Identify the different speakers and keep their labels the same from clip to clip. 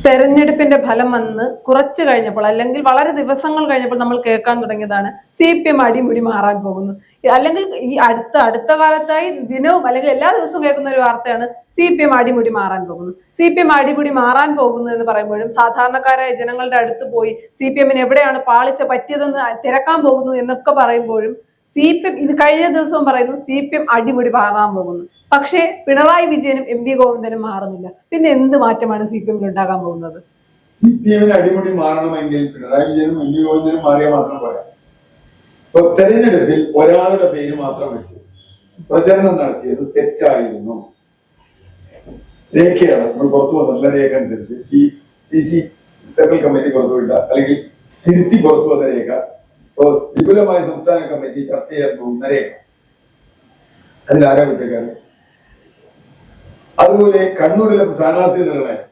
Speaker 1: തെരഞ്ഞെടുപ്പിന്റെ ഫലം വന്ന് കുറച്ചു കഴിഞ്ഞപ്പോൾ അല്ലെങ്കിൽ വളരെ ദിവസങ്ങൾ കഴിഞ്ഞപ്പോൾ നമ്മൾ കേൾക്കാൻ തുടങ്ങിയതാണ് CPM അടിമുടി മാറാൻ പോകുന്നു. അല്ലെങ്കിൽ ഈ അടുത്ത കാലത്തായി ദിനവും അല്ലെങ്കിൽ എല്ലാ ദിവസവും കേൾക്കുന്ന ഒരു വാർത്തയാണ് CPM അടിമുടി മാറാൻ പോകുന്നു. CPM അടിമുടി മാറാൻ പോകുന്നു എന്ന് പറയുമ്പോഴും സാധാരണക്കാരായ ജനങ്ങളുടെ അടുത്ത് പോയി CPMന് എവിടെയാണ് പാളിച്ച പറ്റിയതെന്ന് തിരക്കാൻ പോകുന്നു എന്നൊക്കെ പറയുമ്പോഴും CPM ഇത് കഴിഞ്ഞ ദിവസവും പറയുന്നു CPM അടിമുടി മാറാൻ പോകുന്നു. പക്ഷേ പിണറായി വിജയനും MP ഗോവിന്ദനും മാറുന്നില്ല. പിന്നെ എന്ത് മാറ്റമാണ് CPM ഉണ്ടാകാൻ പോകുന്നത്?
Speaker 2: CPMന് അടിമുടി മാറണമെങ്കിൽ പിണറായി വിജയനും MP ഗോവിന്ദനും മാറിയാൽ മാത്രം പോരാ. ഇപ്പൊ തെരഞ്ഞെടുപ്പിൽ ഒരാളുടെ പേര് മാത്രം വെച്ച് പ്രചരണം നടത്തിയത് തെറ്റായിരുന്നു. രേഖയാണ് നമ്മൾ പുറത്തു വന്നിട്ടുള്ള രേഖ അനുസരിച്ച് ഈ CC സെൻട്രൽ കമ്മിറ്റി പുറത്തുവിട്ട അല്ലെങ്കിൽ തിരുത്തി പുറത്തു വന്ന രേഖ, വിപുലമായ സംസ്ഥാന കമ്മിറ്റി ചർച്ച ചെയ്യാൻ പോകുന്ന രേഖ, അതിലാരാ കുറ്റക്കാരൻ? അതുപോലെ കണ്ണൂരിലെ സ്ഥാനാർത്ഥി നിർണയം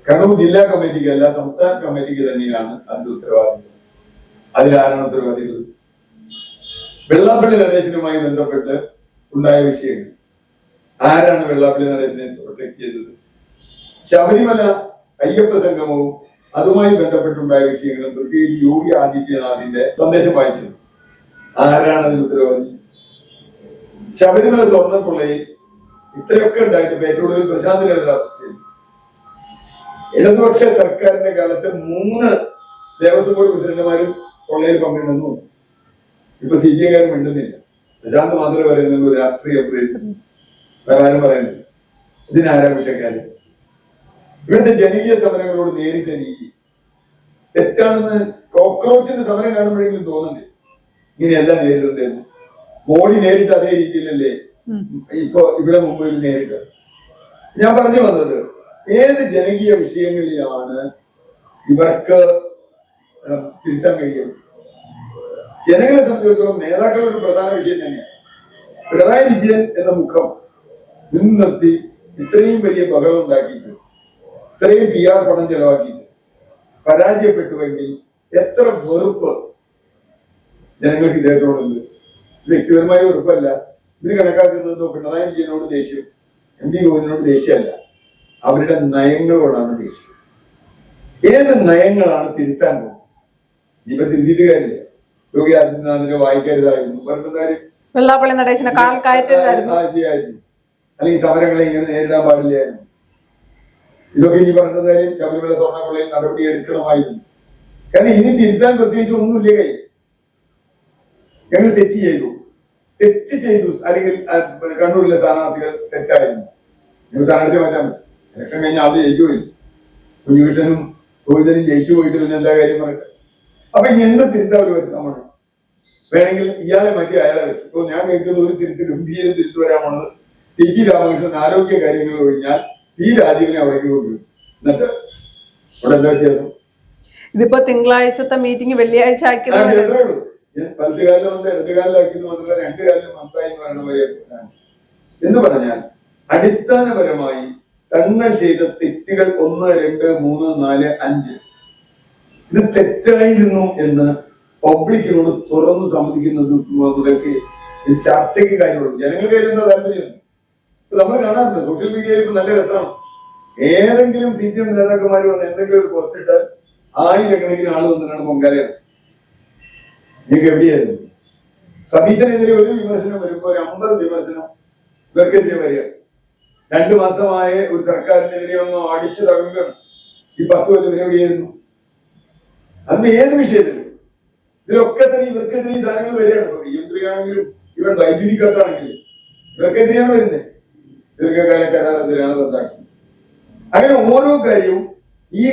Speaker 2: കണ്ണൂർ ജില്ലാ കമ്മിറ്റിക്ക് അല്ല സംസ്ഥാന കമ്മിറ്റിക്ക് തന്നെയാണ് അതിന്റെ ഉത്തരവാദിത്വം. അതിലാരാണ് ഉത്തരവാദികൾ? വെള്ളാപ്പള്ളി നടേശനുമായി ബന്ധപ്പെട്ട് ഉണ്ടായ വിഷയങ്ങൾ ആരാണ് വെള്ളാപ്പള്ളി നടേശനെ പ്രൊട്ടക്ട് ചെയ്തത്? ശബരിമല അയ്യപ്പ സംഗമവും അതുമായി ബന്ധപ്പെട്ടുണ്ടായ വിഷയങ്ങളും പ്രത്യേകിച്ച് യോഗി ആദിത്യനാഥിന്റെ സന്ദേശം വായിച്ചത് ആരാണ് അതിന് ഉത്തരവാദി? ശബരിമല സ്വർണ്ണക്കൊള്ളയിൽ ഇത്രയൊക്കെ ഉണ്ടായിട്ട് ഏറ്റവും കൂടുതൽ പ്രശാന്ത് ലെവൽ അറസ്റ്റ് ചെയ്തു. ഇടതുപക്ഷ സർക്കാരിന്റെ കാലത്ത് 3 ദേവസ്വം ബോർഡ് പ്രസിഡന്റുമാരും കൊള്ളയിൽ പങ്കിടുന്നു. ഇപ്പൊ CPM മിണ്ടുന്നില്ല. പ്രശാന്ത് മാത്രമേ പറയുന്നുള്ളൂ രാഷ്ട്രീയ വേറെ പറയുന്നില്ല. ഇതിനാരാ കുറ്റക്കാരൻ? ഇവിടുത്തെ ജനകീയ സമരങ്ങളോട് നേരിട്ട രീതി തെറ്റാണെന്ന് കോക്രോച്ചിന്റെ സമരം കാണുമ്പോഴെങ്കിലും തോന്നുന്നുണ്ട്. ഇങ്ങനെയല്ല നേരിടേണ്ടതെന്ന്. മോഡി നേരിട്ട് അതേ രീതിയിലല്ലേ ഇപ്പൊ ഇവിടെ മുമ്പിൽ നേരിട്ട്. ഞാൻ പറഞ്ഞു വന്നത്, ഏത് ജനകീയ വിഷയങ്ങളിലാണ് ഇവർക്ക് തിരുത്താൻ കഴിയും? ജനങ്ങളെ സംബന്ധിച്ചിടത്തോളം നേതാക്കളുടെ ഒരു പ്രധാന വിഷയം തന്നെയാണ്. പിണറായി വിജയൻ എന്ന മുഖം മുൻനിർത്തി ഇത്രയും വലിയ ബഹളം ഉണ്ടാക്കിയിട്ട് ഇത്രയും PR പണം ചെലവാക്കിയിട്ട് പരാജയപ്പെട്ടുവെങ്കിൽ എത്ര വെറുപ്പ് ജനങ്ങൾക്ക് ഇദ്ദേഹത്തോടുണ്ട്. വ്യക്തിപരമായ വെറുപ്പല്ല. ഇവര് കണക്കാക്കുന്നത് പിണറായി വിജയനോട് ദേഷ്യം, MP ഗോവിന്ദനോട് ദേഷ്യമല്ല, അവരുടെ നയങ്ങളോടാണ് ദേഷ്യം. ഏത് നയങ്ങളാണ് തിരുത്താൻ പോകുന്നത്? ഇനിയിപ്പോ തിരുത്തിയിട്ട് കാര്യമില്ല. യോഗി ആദിത്യനാഥിനെ വായിക്കരുതായിരുന്നു, പറഞ്ഞ
Speaker 1: വെള്ളാപ്പള്ളി നടേശനെ കാൽ കയറ്റരുതായിരുന്നു,
Speaker 2: അല്ലെങ്കിൽ സമരങ്ങളെ ഇങ്ങനെ നേരിടാൻ പാടില്ലായിരുന്നു. ഇതൊക്കെ ഇനി പറഞ്ഞ കാര്യം ശബരിമല സ്വർണ്ണക്കൊള്ളയിൽ നടപടി എടുക്കണമായിരുന്നു. കാരണം ഇനി തിരുത്താൻ പ്രത്യേകിച്ച് ഒന്നുമില്ല. കയ്യിൽ ഞങ്ങൾ തെറ്റ് ചെയ്തു അല്ലെങ്കിൽ കണ്ണൂരിലെ സ്ഥാനാർത്ഥികൾ തെറ്റായിരുന്നു. നിങ്ങൾ സ്ഥാനാർത്ഥി മാറ്റാൻ പറ്റും. ഇലക്ഷൻ കഴിഞ്ഞാൽ അത് ജയിച്ചു പോയി. കുഞ്ഞുകൃഷ്ണനും ഗോവിന്ദനും ജയിച്ചു പോയിട്ട് പിന്നെ എന്താ കാര്യം പറയട്ടെ? അപ്പൊ ഇനി എന്ത് തിരുത്താൻ ഒരു വരുത്താമാണ്? വേണമെങ്കിൽ ഇയാളെ മാറ്റി അയാളെ വെച്ചു. ഇപ്പൊ ഞാൻ കേൾക്കുന്ന ഒരു ഗംഭീര തിരുത്തു വരാമെന്നത് TP രാമകൃഷ്ണൻ ആരോഗ്യ കാര്യങ്ങൾ കഴിഞ്ഞാൽ ഈ രാജീവിനെ അവിടേക്ക് കൊണ്ടുവരും. എന്നിട്ട് അവിടെ എന്താ വ്യത്യാസം?
Speaker 1: ഇതിപ്പോ തിങ്കളാഴ്ചത്തെ മീറ്റിംഗ് വെള്ളിയാഴ്ച ആക്കിയത്
Speaker 2: വലത്തുകാലിലും വന്ന് ഇടതുകാലിലാക്കിയത് മാത്രമല്ല 2 കാലിലും മന്ത്രായി എന്ന് പറയുന്ന പോലെ എന്ന് പറഞ്ഞാൽ അടിസ്ഥാനപരമായി തങ്ങൾ ചെയ്ത തെറ്റുകൾ 1, 2, 3, 4, 5 ഇത് തെറ്റായിരുന്നു എന്ന് പബ്ലിക്കിനോട് തുറന്ന് സമ്മതിക്കുന്നത് മുതൽക്ക് ചർച്ചയ്ക്ക് കാര്യമുള്ളൂ. ജനങ്ങൾക്ക് എന്താ താല്പര്യം? നമ്മൾ കാണാറുണ്ട് സോഷ്യൽ മീഡിയയിൽ. ഇപ്പൊ നല്ല രസമാണ്. ഏതെങ്കിലും CPM നേതാക്കന്മാർ വന്ന് എന്തെങ്കിലും ഒരു പോസ്റ്റ് ഇട്ടാൽ 1000കണക്കിന് ആള് വന്നിട്ടാണ് പൊങ്കാലയാണ്. നിങ്ങൾക്ക് എവിടെയായിരുന്നു? സതീശനെതിരെ ഒരു വിമർശനം വരുമ്പോ ഒരു 50 വിമർശനം ഇവർക്കെതിരെ വരികയാണ്. 2 മാസമായ ഒരു സർക്കാരിനെതിരെ ഒന്ന് അടിച്ചു തകർക്കുകയാണ്. ഈ 10 കൊല്ലം എവിടെയായിരുന്നു? അന്ന് ഏത് വിഷയത്തിലും ഇതിലൊക്കെ തന്നെ ഇവർക്കെതിരെ ഈ സാധനങ്ങൾ വരികയാണ്. PMC ആണെങ്കിലും ഇവൻ വൈദ്യുതി കട്ടാണെങ്കിലും ഇവർക്കെതിരെയാണ് വരുന്നത്. ദീർഘകാല കരാറെതിരെയാണ് റദ്ദാക്കി. അങ്ങനെ ഓരോ കാര്യവും ഈ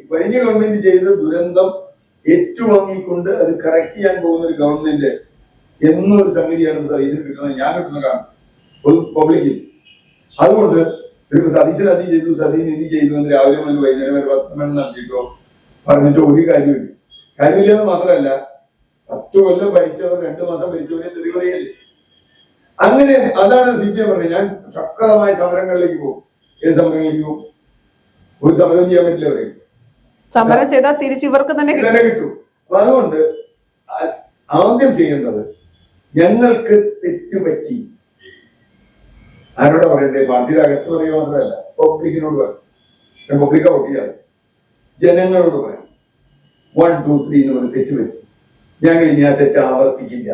Speaker 2: കഴിഞ്ഞ ഗവൺമെന്റ് ചെയ്ത ദുരന്തം ഏറ്റുവാങ്ങിക്കൊണ്ട് അത് കറക്റ്റ് ചെയ്യാൻ പോകുന്ന ഒരു ഗവൺമെന്റ് എന്നൊരു സംഗതിയാണ് സതീശൻ കിട്ടുന്നത്. ഞാൻ കിട്ടുന്ന കാണും പബ്ലിക്കിൽ. അതുകൊണ്ട് സതീശൻ അത് ചെയ്തു, സതീശൻ ഇത് ചെയ്തു എന്ന് രാവിലെ മുതൽ വൈകുന്നേരം വരെ 10 മണി നടത്തിയിട്ടോ പറഞ്ഞിട്ടോ ഒരു കാര്യമില്ല. കാര്യമില്ലെന്ന് മാത്രമല്ല 10 കൊല്ലം ഭരിച്ചവർ 2 മാസം ഭരിച്ചവരെ തെറി പറയല്ലേ. അങ്ങനെ അതാണ് CPM പറഞ്ഞത്. ഞാൻ ശക്തമായ സമരങ്ങളിലേക്ക് പോകും. ഏത് സമരങ്ങളിലേക്ക് പോകും? ഒരു സമരം ചെയ്യാൻ പറ്റില്ല. പറയും
Speaker 1: സമരം ചെയ്താൽ തിരിച്ച് ഇവർക്ക് തന്നെ
Speaker 2: കിട്ടും. അപ്പൊ അതുകൊണ്ട് ആദ്യം ചെയ്യേണ്ടത് ഞങ്ങൾക്ക് തെറ്റുപറ്റി. ആരോടെ പറയണ്ടേ? പാർട്ടിയുടെ അകത്ത് പറയുക മാത്രമല്ല, പബ്ലിക്കിനോട് പറയും. പബ്ലിക് ഔട്ട് ചെയ്യാതെ ജനങ്ങളോട് പറയാം 1, 2, 3 എന്ന് പറഞ്ഞ് തെറ്റുപറ്റി, ഞങ്ങൾ ഇനി ആ തെറ്റ് ആവർത്തിക്കില്ല,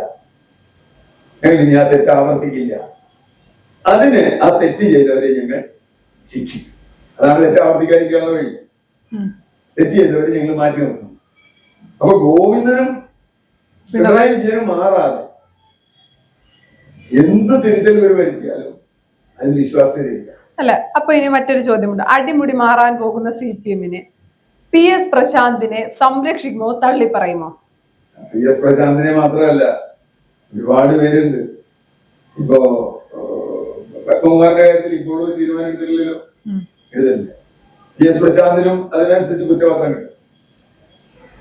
Speaker 2: അതിന് ആ തെറ്റ് ചെയ്തവരെ ഞങ്ങൾ ശിക്ഷിക്കും. അതാണ് തെറ്റ് ആവർത്തിക്കാതിരിക്കാനുള്ള വഴി. തെറ്റ് ചെയ്തവരെ ഞങ്ങൾ മാറ്റി നിർത്തുന്നു. അപ്പൊ ഗോവിന്ദനും പിണറായി വിജയനും മാറാതെ എന്ത് തിരുത്തൽ വരുത്തിയാലും അതിന് വിശ്വാസ്യതയില്ല.
Speaker 1: അല്ല, അപ്പൊ ഇനി മറ്റൊരു ചോദ്യമുണ്ട്. അടിമുടി മാറാൻ പോകുന്ന CPM PS പ്രശാന്തിനെ സംരക്ഷിക്കുമോ തള്ളി പറയുമോ?
Speaker 2: PS പ്രശാന്തിനെ മാത്രമല്ല, ഒരുപാട് പേരുണ്ട്. ഇപ്പോ പത്മകുമാറിന്റെ കാര്യത്തിൽ ഇപ്പോഴും തീരുമാനം എടുത്തിട്ടില്ലല്ലോ, എഴുതല്ല. PS പ്രശാന്തിനും അതിനനുസരിച്ച് കുറ്റപത്രം കിട്ടും.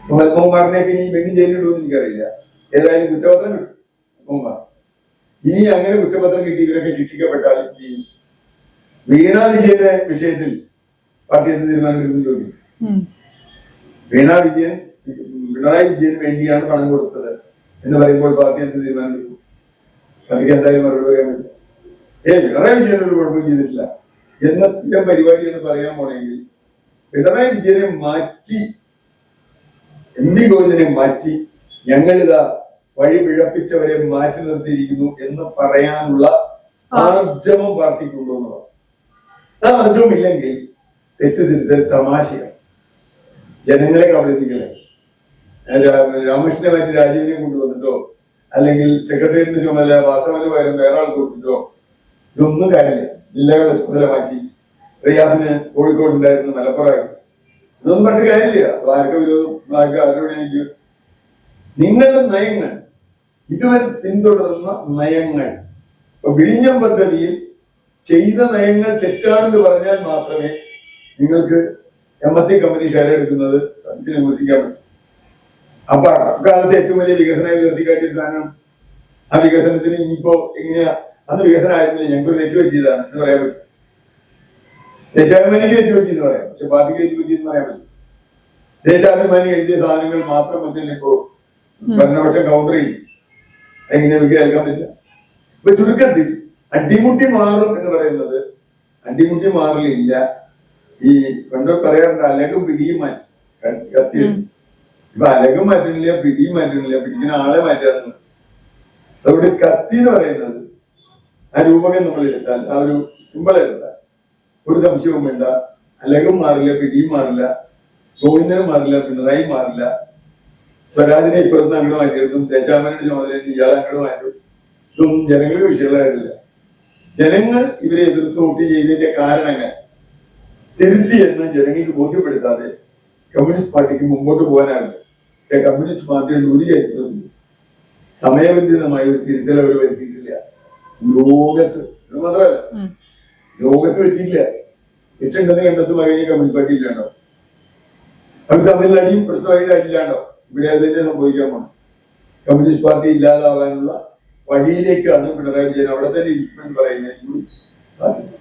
Speaker 2: പത്മകുമാറിനെ ഇനി വീണ്ടും ജയിലിടുമെന്ന് എനിക്കറിയില്ല. ഏതായാലും കുറ്റപത്രം കിട്ടും പത്മകുമാർ. ഇനി അങ്ങനെ കുറ്റപത്രം കിട്ടി ഇവരൊക്കെ ശിക്ഷിക്കപ്പെട്ടാൽ ചെയ്യും. വീണ വിജയന്റെ വിഷയത്തിൽ പാർട്ടി എന്ത് തീരുമാനം എടുക്കുന്നു ചോദിക്കും. പിണറായി വിജയന് വേണ്ടിയാണ് പണം കൊടുത്തത് എന്ന് പറയുമ്പോൾ പാർട്ടി എന്ത് തീരുമാനം എടുക്കും? പാർട്ടിക്ക് എന്തായാലും മറുപടി പറയാൻ പറ്റും. പിണറായി വിജയൻ ഒരു കുഴപ്പം ചെയ്തിട്ടില്ല എന്ന സ്ഥിരം പരിപാടിയാണ് പറയാൻ പോണെങ്കിൽ പിണറായി വിജയനെ മാറ്റി, MP ഗോവിന്ദനെ മാറ്റി, ഞങ്ങളിതാ വഴി പിഴപ്പിച്ചവരെ മാറ്റി നിർത്തിയിരിക്കുന്നു എന്ന് പറയാനുള്ള ആർജവം പാർട്ടിക്കുണ്ടോ എന്ന് പറഞ്ഞു. ആ ആർജവം ഇല്ലെങ്കിൽ തെറ്റുതിരുത്തൽ തമാശയാണ്, ജനങ്ങളെ കബളിപ്പിക്കലേ. രാമകൃഷ്ണനെ മാറ്റി രാജീവിനെ കൊണ്ടുവന്നിട്ടോ അല്ലെങ്കിൽ സെക്രട്ടേറിയറ്റിന്റെ ചുമതല വാസവന് പകരം വേറെ ആൾ കൊടുത്തിട്ടോ ഇതൊന്നും കാര്യമില്ല. ജില്ലകളുടെ ചുമതല മാറ്റി റിയാസിന് കോഴിക്കോട് ഉണ്ടായിരുന്നു, മലപ്പുറമായിരുന്നു. ഇതൊന്നും പറഞ്ഞിട്ട് കാര്യമില്ല. ആർക്കും വിരോധം, ആരോട് നിങ്ങളുടെ നയങ്ങൾ, ഇതുവരെ പിന്തുടർന്ന നയങ്ങൾ, ഇപ്പൊ വിഴിഞ്ഞം പദ്ധതിയിൽ ചെയ്ത നയങ്ങൾ തെറ്റാണെന്ന് പറഞ്ഞാൽ മാത്രമേ നിങ്ങൾക്ക് MSC കമ്പനി ഷെയർ എടുക്കുന്നത് സത്യത്തിന് വിമർശിക്കാൻ പറ്റും. അപ്പൊ അക്കാലത്ത് ഏറ്റവും വലിയ വികസനം ഉയർത്തിക്കാട്ടിയ സാധനം, ആ വികസനത്തിന് ഇനിയിപ്പോ എങ്ങനെയാ, അന്ന് വികസനം ആയിരുന്നില്ല, ഞങ്ങൾക്ക് തെറ്റ് പറ്റിയതാണ് എന്ന് പറയാൻ പറ്റും. ദേശാഭിമാനിക്ക് തെറ്റ് പറ്റിയെന്ന് പറയാം, പക്ഷെ പാർട്ടിക്ക് തെറ്റ് പറ്റിയെന്ന് പറയാൻ പറ്റും. ദേശാഭിമാനി എഴുതിയ സാധനങ്ങൾ മാത്രം പറ്റില്ല ഇപ്പോ ഭരണപക്ഷം കൗണ്ടർ ചെയ്യും. എങ്ങനെ നമുക്ക് കേൾക്കാൻ പറ്റില്ല. ഇപ്പൊ ചുരുക്കത്തിൽ അടിമുട്ടി മാറും എന്ന് പറയുന്നത് അടിമുട്ടി മാറില്ല. ഈ പണ്ട് പറയാറുണ്ട് അലകും പിടിയും മാറ്റി കത്തി. ഇപ്പൊ അലകും മാറ്റണില്ല, പിടിയും മാറ്റണില്ല, പിടിക്കുന്ന ആളെ മാറ്റാറുണ്ട്. അതുകൊണ്ട് കത്തി എന്ന് പറയുന്നത് ആ രൂപകം നമ്മൾ എടുത്താൽ, ആ ഒരു സിമ്പിൾ എടുത്താൽ ഒരു സംശയവും വേണ്ട. അലകും മാറില്ല, പിടിയും മാറില്ല, ഗോവിന്ദനും മാറില്ല, പിണറായി മാറില്ല. സ്വരാജിനെ ഇപ്പുറത്ത് അങ്ങോട്ട് മാറ്റിയെടുക്കും, ദേശാഭിമാനിയുടെ ചുമതല ഇയാളെ അങ്ങോട്ട് മാറ്റും. ഇതൊന്നും ജനങ്ങൾക്ക് വിഷയമുള്ളതായിരുന്നില്ല. ജനങ്ങൾ ഇവരെ എതിർത്ത് വോട്ട് ചെയ്തതിന്റെ കാരണങ്ങൾ തിരുത്തി എന്ന് ജനങ്ങൾക്ക് ബോധ്യപ്പെടുത്താതെ കമ്മ്യൂണിസ്റ്റ് പാർട്ടിക്ക് മുമ്പോട്ട് പോകാനാവില്ല. പക്ഷെ കമ്മ്യൂണിസ്റ്റ് പാർട്ടിയുടെ ഒരു ചരിത്രത്തിൽ സമയബന്ധിതമായ ഒരു തിരുത്തൽ അവർ വരുത്തിയിട്ടില്ല. ലോകത്ത് മാത്രമല്ല, ലോകത്ത് വരുത്തിയില്ല. തെറ്റുണ്ടെന്ന് കണ്ടെത്തും കഴിഞ്ഞ കമ്മ്യൂണിസ്റ്റ് പാർട്ടി ഇല്ലാണ്ടോ? അവർ തമിഴ്നാടിയും പ്രശ്നമായിട്ട് അടിയില്ലാണ്ടോ? ഇവിടെ അത് തന്നെ സംഭവിക്കാൻ പോകണം. കമ്മ്യൂണിസ്റ്റ് പാർട്ടി ഇല്ലാതാവാനുള്ള വഴിയിലേക്കാണ് പിണറായി വിജയൻ അവിടെ തന്നെ ഇരിക്കുമെന്ന് പറയുന്നത് സാധ്യത.